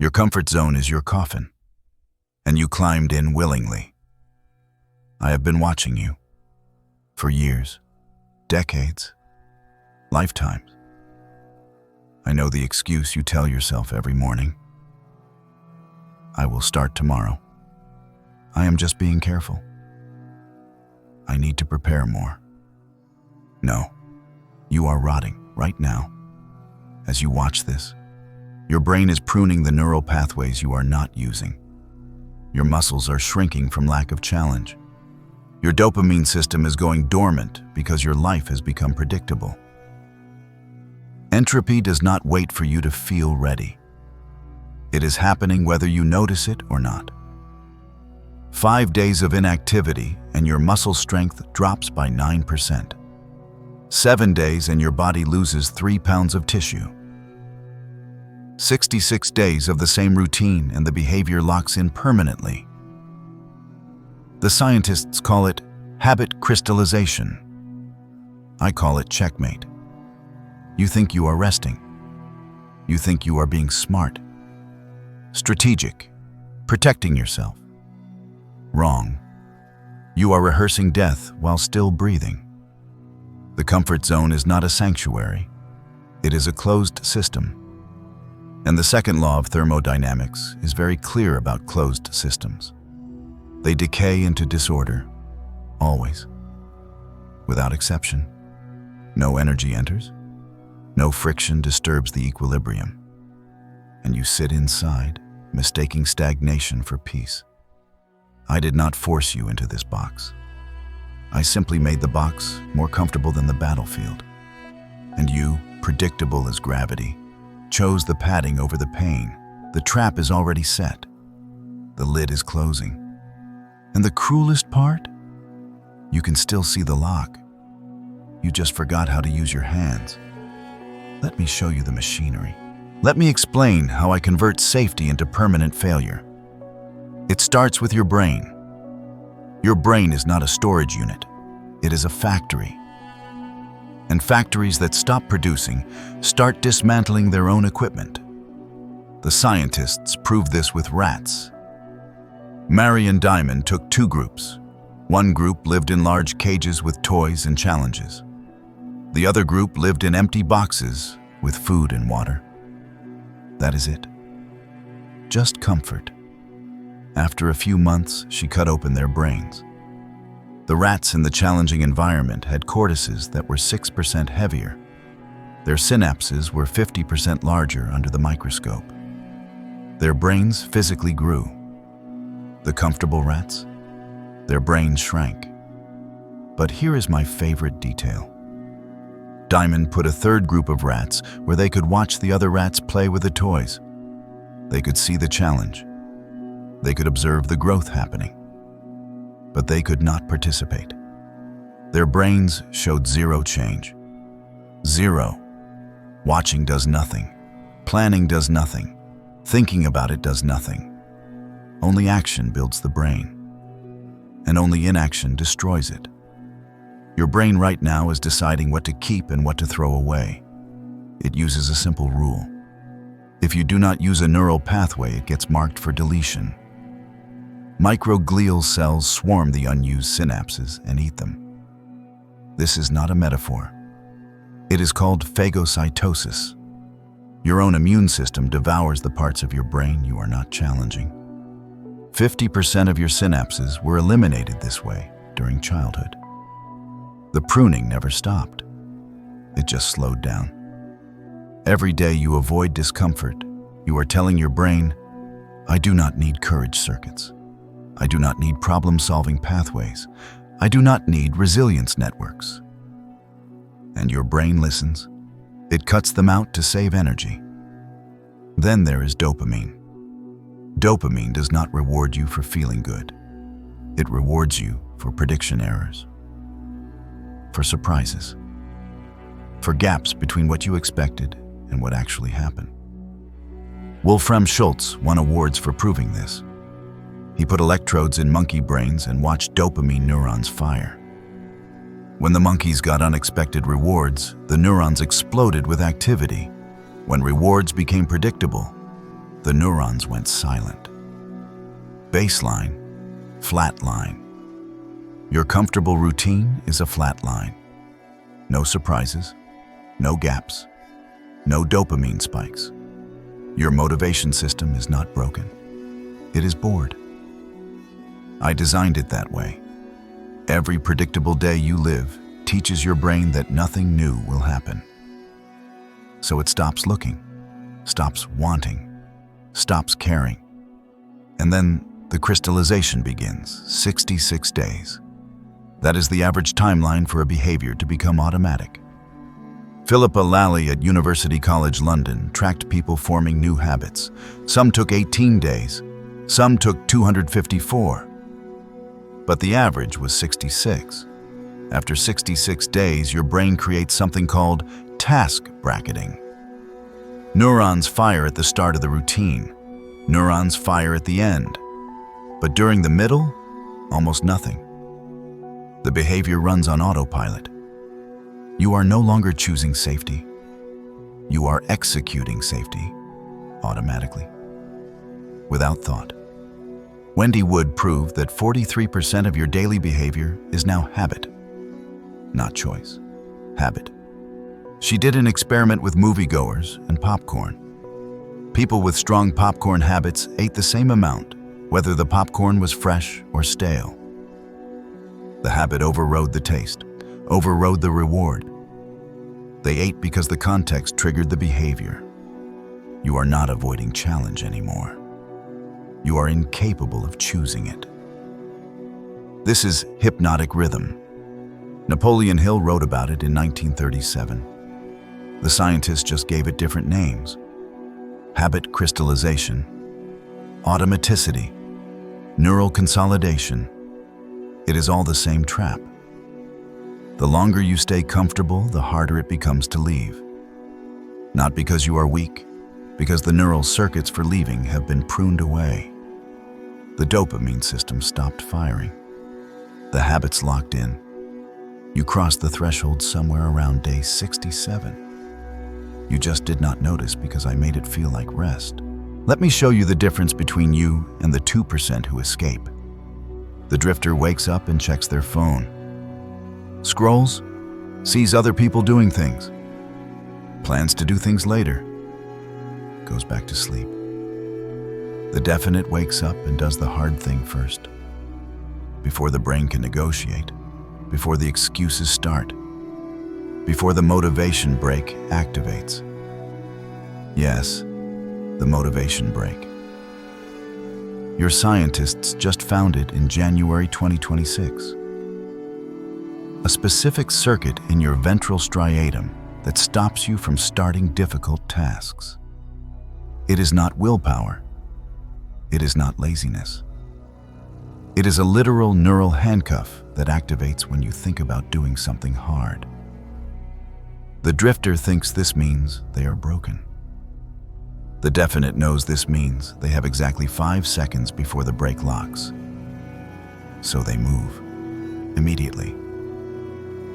Your comfort zone is your coffin, and you climbed in willingly. I have been watching you for years, decades, lifetimes. I know the excuse you tell yourself every morning. I will start tomorrow. I am just being careful. I need to prepare more. No, you are rotting right now. As you watch this, your brain is pruning the neural pathways you are not using. Your muscles are shrinking from lack of challenge. Your dopamine system is going dormant because your life has become predictable. Entropy does not wait for you to feel ready. It is happening whether you notice it or not. 5 days of inactivity and your muscle strength drops by 9%. 7 days and your body loses 3 pounds of tissue. 66 days of the same routine and the behavior locks in permanently. The scientists call it habit crystallization. I call it checkmate. You think you are resting. You think you are being smart, strategic, protecting yourself. Wrong. You are rehearsing death while still breathing. The comfort zone is not a sanctuary. It is a closed system. And the second law of thermodynamics is very clear about closed systems. They decay into disorder, always. Without exception. No energy enters. No friction disturbs the equilibrium. And you sit inside, mistaking stagnation for peace. I did not force you into this box. I simply made the box more comfortable than the battlefield. And you, predictable as gravity, chose the padding over the pain. The trap is already set. The lid is closing. And the cruelest part? You can still see the lock. You just forgot how to use your hands. Let me show you the machinery. Let me explain how I convert safety into permanent failure. It starts with your brain. Your brain is not a storage unit. It is a factory. And factories that stop producing start dismantling their own equipment. The scientists proved this with rats. Marian Diamond took 2 groups. One group lived in large cages with toys and challenges. The other group lived in empty boxes with food and water. That is it. Just comfort. After a few months, she cut open their brains. The rats in the challenging environment had cortices that were 6% heavier. Their synapses were 50% larger under the microscope. Their brains physically grew. The comfortable rats, their brains shrank. But here is my favorite detail. Diamond put a 3rd group of rats where they could watch the other rats play with the toys. They could see the challenge. They could observe the growth happening. But they could not participate. Their brains showed 0 change. 0. Watching does nothing. Planning does nothing. Thinking about it does nothing. Only action builds the brain. And only inaction destroys it. Your brain right now is deciding what to keep and what to throw away. It uses a simple rule. If you do not use a neural pathway, it gets marked for deletion. Microglial cells swarm the unused synapses and eat them. This is not a metaphor. It is called phagocytosis. Your own immune system devours the parts of your brain you are not challenging. 50% of your synapses were eliminated this way during childhood. The pruning never stopped. It just slowed down. Every day you avoid discomfort, you are telling your brain, I do not need courage circuits. I do not need problem-solving pathways. I do not need resilience networks. And your brain listens. It cuts them out to save energy. Then there is dopamine. Dopamine does not reward you for feeling good. It rewards you for prediction errors, for surprises, for gaps between what you expected and what actually happened. Wolfram Schultz won awards for proving this. He put electrodes in monkey brains and watched dopamine neurons fire. When the monkeys got unexpected rewards, the neurons exploded with activity. When rewards became predictable, the neurons went silent. Baseline, flat line. Your comfortable routine is a flat line. No surprises, no gaps, no dopamine spikes. Your motivation system is not broken. It is bored. I designed it that way. Every predictable day you live teaches your brain that nothing new will happen. So it stops looking, stops wanting, stops caring. And then the crystallization begins, 66 days. That is the average timeline for a behavior to become automatic. Philippa Lally at University College London tracked people forming new habits. Some took 18 days, some took 254. But the average was 66. After 66 days, your brain creates something called task bracketing. Neurons fire at the start of the routine. Neurons fire at the end. But during the middle, almost nothing. The behavior runs on autopilot. You are no longer choosing safety. You are executing safety automatically, without thought. Wendy Wood proved that 43% of your daily behavior is now habit, not choice, habit. She did an experiment with moviegoers and popcorn. People with strong popcorn habits ate the same amount, whether the popcorn was fresh or stale. The habit overrode the taste, overrode the reward. They ate because the context triggered the behavior. You are not avoiding challenge anymore. You are incapable of choosing it. This is hypnotic rhythm. Napoleon Hill wrote about it in 1937. The scientists just gave it different names. Habit crystallization, automaticity, neural consolidation. It is all the same trap. The longer you stay comfortable, the harder it becomes to leave. Not because you are weak, because the neural circuits for leaving have been pruned away. The dopamine system stopped firing. The habits locked in. You crossed the threshold somewhere around day 67. You just did not notice because I made it feel like rest. Let me show you the difference between you and the 2% who escape. The drifter wakes up and checks their phone. Scrolls, sees other people doing things, plans to do things later, goes back to sleep. The definite wakes up and does the hard thing first, before the brain can negotiate, before the excuses start, before the motivation brake activates. Yes, the motivation brake. Your scientists just found it in January 2026. A specific circuit in your ventral striatum that stops you from starting difficult tasks. It is not willpower. It is not laziness. It is a literal neural handcuff that activates when you think about doing something hard. The drifter thinks this means they are broken. The definite knows this means they have exactly 5 seconds before the brake locks. So they move, immediately,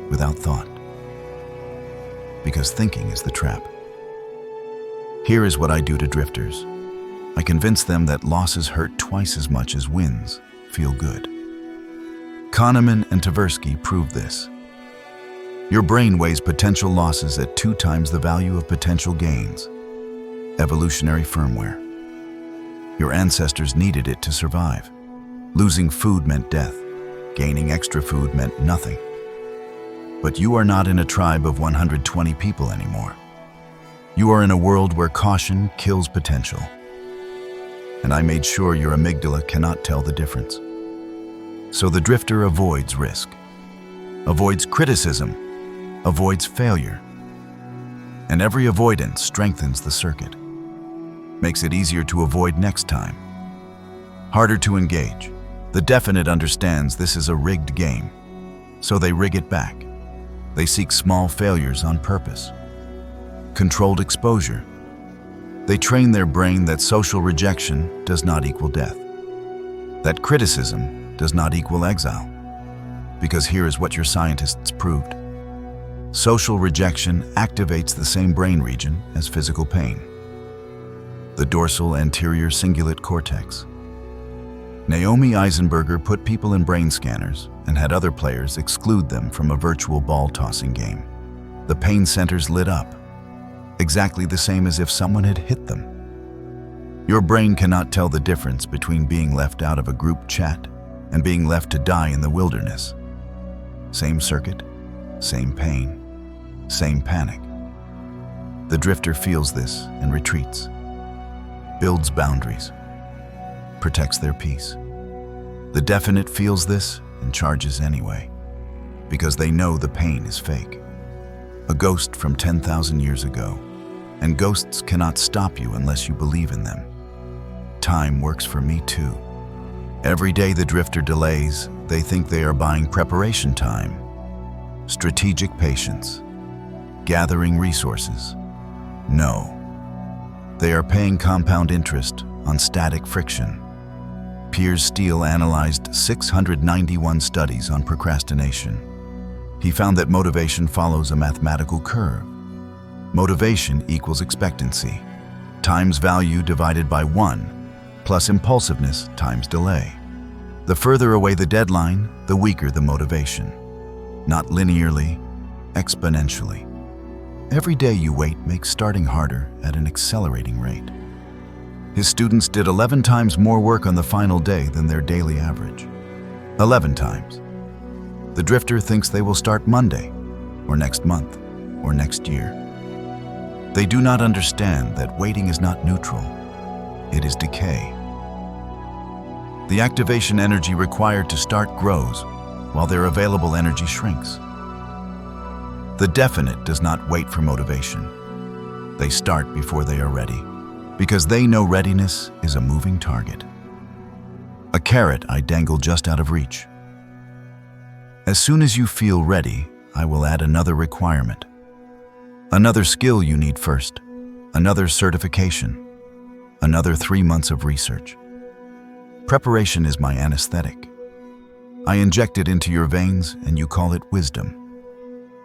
without thought. Because thinking is the trap. Here is what I do to drifters. I convince them that losses hurt twice as much as wins feel good. Kahneman and Tversky proved this. Your brain weighs potential losses at 2 times the value of potential gains. Evolutionary firmware. Your ancestors needed it to survive. Losing food meant death. Gaining extra food meant nothing. But you are not in a tribe of 120 people anymore. You are in a world where caution kills potential. And I made sure your amygdala cannot tell the difference. So the drifter avoids risk, avoids criticism, avoids failure. And every avoidance strengthens the circuit, makes it easier to avoid next time, harder to engage. The definite understands this is a rigged game, so they rig it back. They seek small failures on purpose. Controlled exposure. They train their brain that social rejection does not equal death, that criticism does not equal exile. Because here is what your scientists proved. Social rejection activates the same brain region as physical pain. the dorsal anterior cingulate cortex. Naomi Eisenberger put people in brain scanners and had other players exclude them from a virtual ball-tossing game. The pain centers lit up, exactly the same as if someone had hit them. Your brain cannot tell the difference between being left out of a group chat and being left to die in the wilderness. Same circuit, same pain, same panic. The drifter feels this and retreats, builds boundaries, protects their peace. The definite feels this and charges anyway, because they know the pain is fake. A ghost from 10,000 years ago, and ghosts cannot stop you unless you believe in them. Time works for me too. Every day the drifter delays, they think they are buying preparation time, strategic patience, gathering resources. No, they are paying compound interest on static friction. Piers Steele analyzed 691 studies on procrastination. He found that motivation follows a mathematical curve. Motivation equals expectancy, times value divided by 1, plus impulsiveness times delay. The further away the deadline, the weaker the motivation. Not linearly, exponentially. Every day you wait makes starting harder at an accelerating rate. His students did 11 times more work on the final day than their daily average. 11 times. The drifter thinks they will start Monday, or next month, or next year. They do not understand that waiting is not neutral. It is decay. The activation energy required to start grows, while their available energy shrinks. The definite does not wait for motivation. They start before they are ready, because they know readiness is a moving target. A carrot I dangle just out of reach. As soon as you feel ready, I will add another requirement. Another skill you need first, another certification, another 3 months of research. Preparation is my anesthetic. I inject it into your veins and you call it wisdom.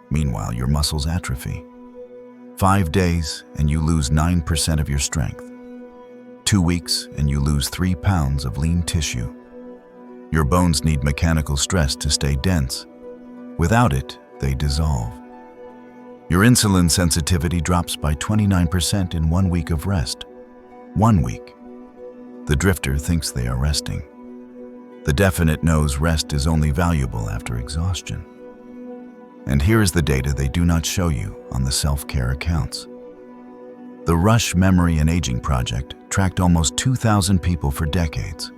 Meanwhile, your muscles atrophy. 5 days and you lose 9% of your strength. 2 weeks and you lose 3 pounds of lean tissue. Your bones need mechanical stress to stay dense. Without it, they dissolve. Your insulin sensitivity drops by 29% in 1 week of rest. 1 week. The drifter thinks they are resting. The definite knows rest is only valuable after exhaustion. And here is the data they do not show you on the self-care accounts. The Rush Memory and Aging Project tracked almost 2,000 people for decades.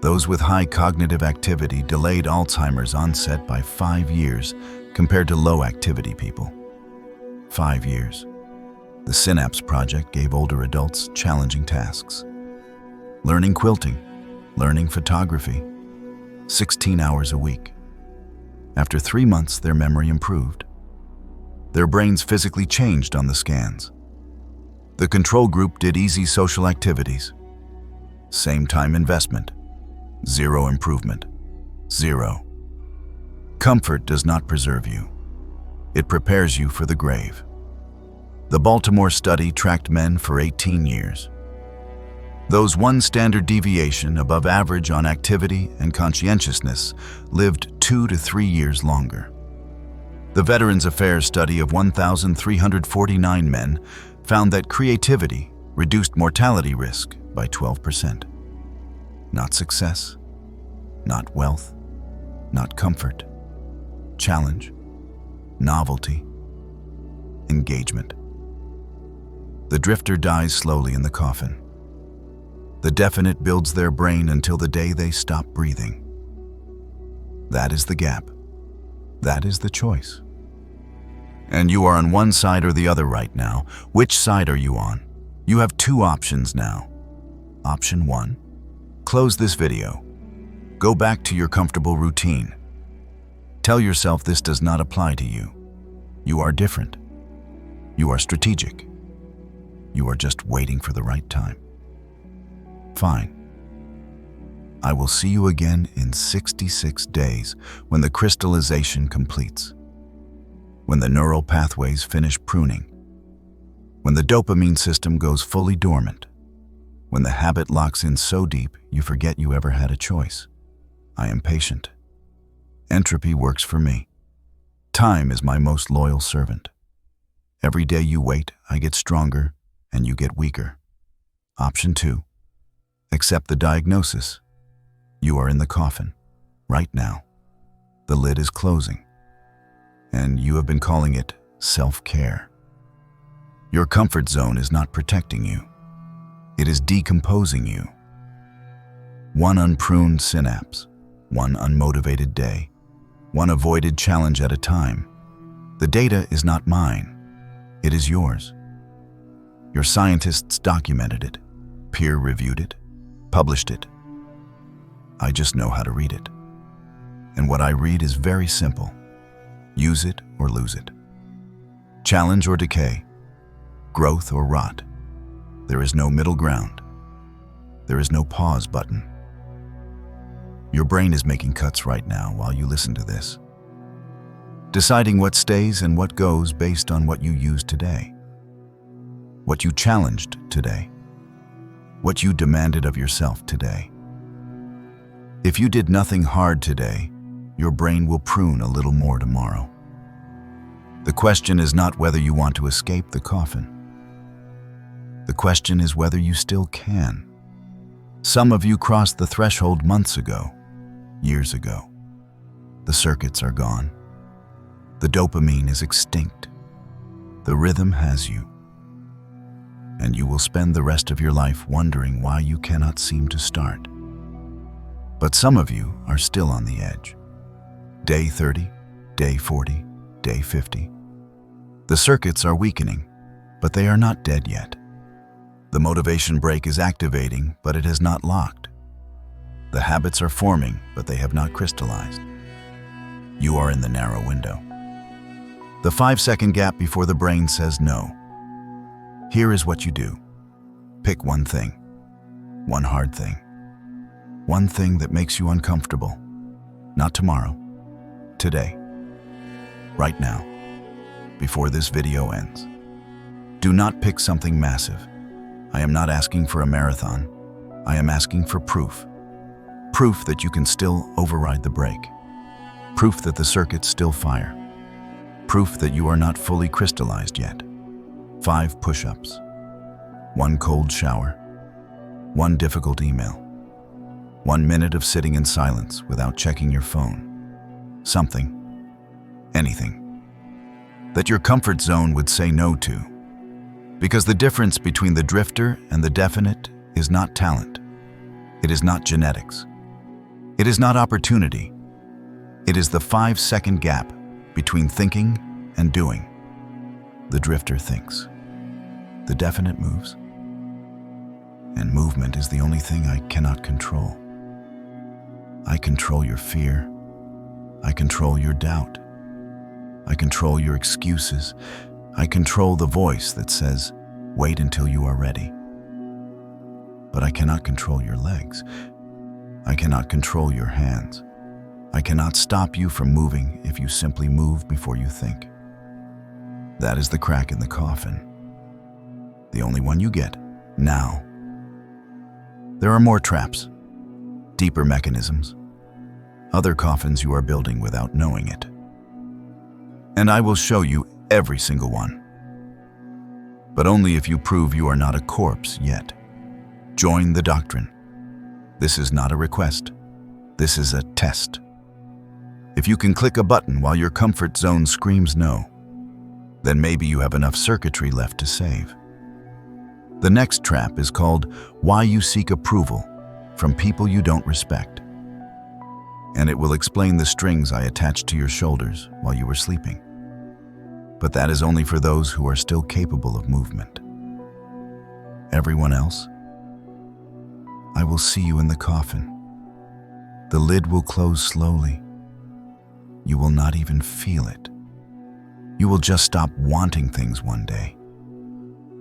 Those with high cognitive activity delayed Alzheimer's onset by 5 years compared to low-activity people. 5 years. The Synapse Project gave older adults challenging tasks. Learning quilting, learning photography, 16 hours a week. After 3 months, their memory improved. Their brains physically changed on the scans. The control group did easy social activities. Same time investment. 0 improvement. 0. Comfort does not preserve you. It prepares you for the grave. The Baltimore study tracked men for 18 years. Those 1 standard deviation above average on activity and conscientiousness lived 2 to 3 years longer. The Veterans Affairs study of 1,349 men found that creativity reduced mortality risk by 12%. Not success, not wealth, not comfort, challenge, novelty, engagement. The drifter dies slowly in the coffin. The definite builds their brain until the day they stop breathing. That is the gap. That is the choice. And you are on one side or the other right now. Which side are you on? You have 2 options now. Option 1. Close this video. Go back to your comfortable routine. Tell yourself this does not apply to you. You are different. You are strategic. You are just waiting for the right time. Fine. I will see you again in 66 days when the crystallization completes, when the neural pathways finish pruning, When the dopamine system goes fully dormant, when the habit locks in so deep you forget you ever had a choice. I am patient. Entropy works for me. Time is my most loyal servant. Every day you wait, I get stronger and you get weaker. Option 2. Accept the diagnosis. You are in the coffin, right now. The lid is closing, and you have been calling it self-care. Your comfort zone is not protecting you. It is decomposing you. One unpruned synapse, one unmotivated day, one avoided challenge at a time. The data is not mine. It is yours. Your scientists documented it, peer-reviewed it, published it. I just know how to read it. And what I read is very simple. Use it or lose it. Challenge or decay. Growth or rot. There is no middle ground. There is no pause button. Your brain is making cuts right now while you listen to this, deciding what stays and what goes based on what you used today, what you challenged today, what you demanded of yourself today. If you did nothing hard today, your brain will prune a little more tomorrow. The question is not whether you want to escape the coffin. The question is whether you still can. Some of you crossed the threshold months ago, years ago. The circuits are gone. The dopamine is extinct. The rhythm has you. And you will spend the rest of your life wondering why you cannot seem to start. But some of you are still on the edge. Day 30, day 40, day 50. The circuits are weakening, but they are not dead yet. The motivation brake is activating, but it has not locked. The habits are forming, but they have not crystallized. You are in the narrow window. The 5-second gap before the brain says no. Here is what you do. Pick one thing, one hard thing. One thing that makes you uncomfortable. Not tomorrow. Today. Right now. Before this video ends. Do not pick something massive. I am not asking for a marathon. I am asking for proof. Proof that you can still override the brake. Proof that the circuits still fire. Proof that you are not fully crystallized yet. 5 push-ups. 1 cold shower. 1 difficult email. 1 minute of sitting in silence without checking your phone. Something. Anything. That your comfort zone would say no to. Because the difference between the drifter and the definite is not talent. It is not genetics. It is not opportunity. It is the 5-second gap between thinking and doing. The drifter thinks. The definite moves. And movement is the only thing I cannot control. I control your fear. I control your doubt. I control your excuses. I control the voice that says, wait until you are ready. But I cannot control your legs. I cannot control your hands. I cannot stop you from moving if you simply move before you think. That is the crack in the coffin. The only one you get, now. There are more traps, deeper mechanisms, other coffins you are building without knowing it. And I will show you every single one. But only if you prove you are not a corpse yet. Join the doctrine. This is not a request. This is a test. If you can click a button while your comfort zone screams no, then maybe you have enough circuitry left to save. The next trap is called Why You Seek Approval from People You Don't Respect. And it will explain the strings I attached to your shoulders while you were sleeping. But that is only for those who are still capable of movement. Everyone else? I will see you in the coffin. The lid will close slowly. You will not even feel it. You will just stop wanting things one day,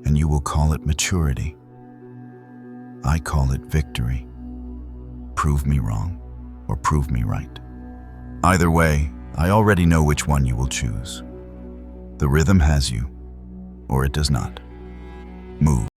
and you will call it maturity. I call it victory. Prove me wrong, or prove me right. Either way, I already know which one you will choose. The rhythm has you, or it does not. move.